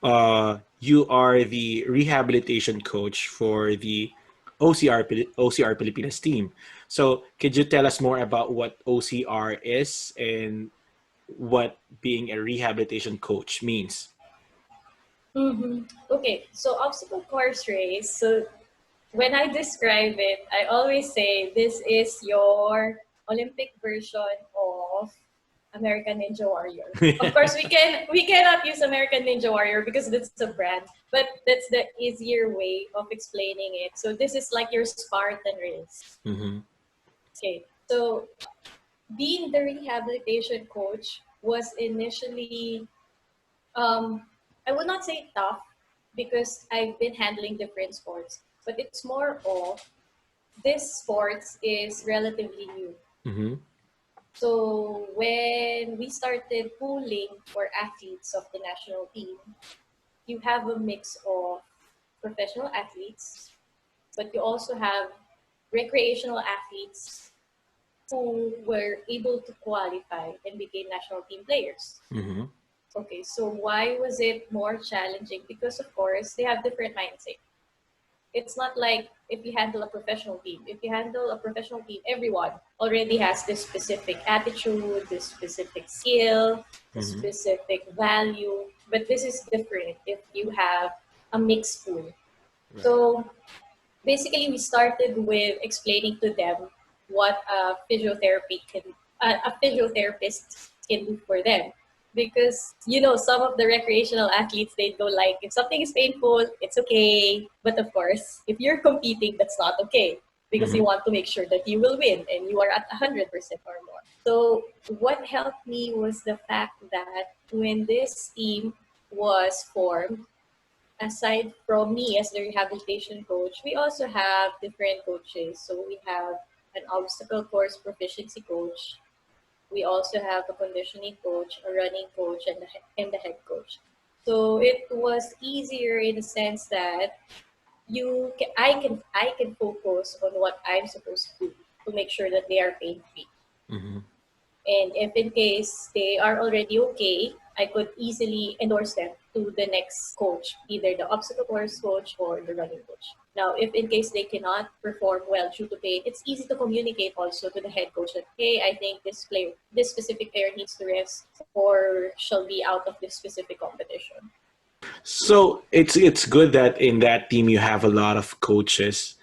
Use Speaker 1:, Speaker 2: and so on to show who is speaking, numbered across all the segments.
Speaker 1: you are the rehabilitation coach for the OCR Pilipinas team. So, could you tell us more about what OCR is and what being a rehabilitation coach means?
Speaker 2: Okay, so obstacle course race. So when I describe it, I always say this is your Olympic version of American Ninja Warrior. Of course, we cannot use American Ninja Warrior because that's a brand, but that's the easier way of explaining it. So this is like your Spartan race.
Speaker 1: Mm-hmm.
Speaker 2: Okay, so being the rehabilitation coach was initially, I would not say tough because I've been handling different sports, but it's more of this sports is relatively new.
Speaker 1: Mm-hmm.
Speaker 2: So when we started pooling for athletes of the national team, you have a mix of professional athletes, but you also have recreational athletes who were able to qualify and became national team players.
Speaker 1: Mm-hmm.
Speaker 2: Okay, so why was it more challenging? Because of course they have different mindset. It's not like if you handle a professional team. If you handle a professional team, everyone already has this specific attitude, this specific skill, a
Speaker 1: Mm-hmm.
Speaker 2: specific value. But this is different if you have a mixed pool.
Speaker 1: Right.
Speaker 2: So basically, we started with explaining to them what a physiotherapist can do for them. Because some of the recreational athletes they go like if something is painful, it's okay. But of course, if you're competing, that's not okay because
Speaker 1: Mm-hmm.
Speaker 2: you want to make sure that you will win and you are at 100% or more. So what helped me was the fact that when this team was formed, aside from me as the rehabilitation coach, we also have different coaches. So we have an obstacle course proficiency coach. We also have a conditioning coach, a running coach, and the head coach. So it was easier in the sense that I can focus on what I'm supposed to do to make sure that they are pain free.
Speaker 1: Mm-hmm.
Speaker 2: And if in case they are already okay, I could easily endorse them to the next coach, either the obstacle course coach or the running coach. Now, if in case they cannot perform well due to pain, it's easy to communicate also to the head coach that, hey, I think this specific player needs to rest or shall be out of this specific competition.
Speaker 1: So it's good that in that team you have a lot of coaches,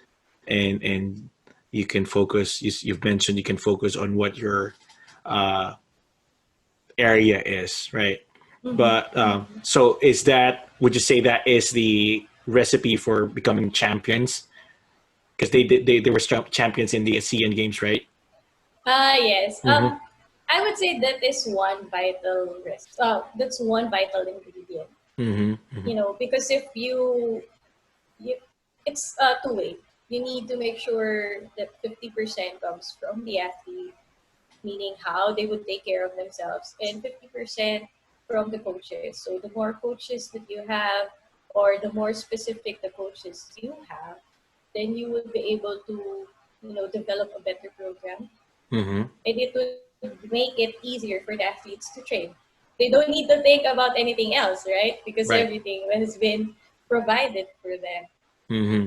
Speaker 1: and you can focus. You've mentioned you can focus on what your uh, area is, right?
Speaker 2: Mm-hmm.
Speaker 1: But so is that? Would you say that is the recipe for becoming champions? Because they were champions in the ASEAN Games, right?
Speaker 2: Yes.
Speaker 1: Mm-hmm.
Speaker 2: I would say that is one vital risk. That's one vital ingredient.
Speaker 1: Mm-hmm. Mm-hmm.
Speaker 2: Because if you it's two-way. You need to make sure that 50% comes from the athlete, meaning how they would take care of themselves, and 50% from the coaches. So the more coaches that you have, or the more specific the coaches you have, then you would be able to, develop a better program,
Speaker 1: Mm-hmm.
Speaker 2: and it would make it easier for the athletes to train. They don't need to think about anything else, right? Because
Speaker 1: Right.
Speaker 2: everything has been provided for them.
Speaker 1: Mm-hmm.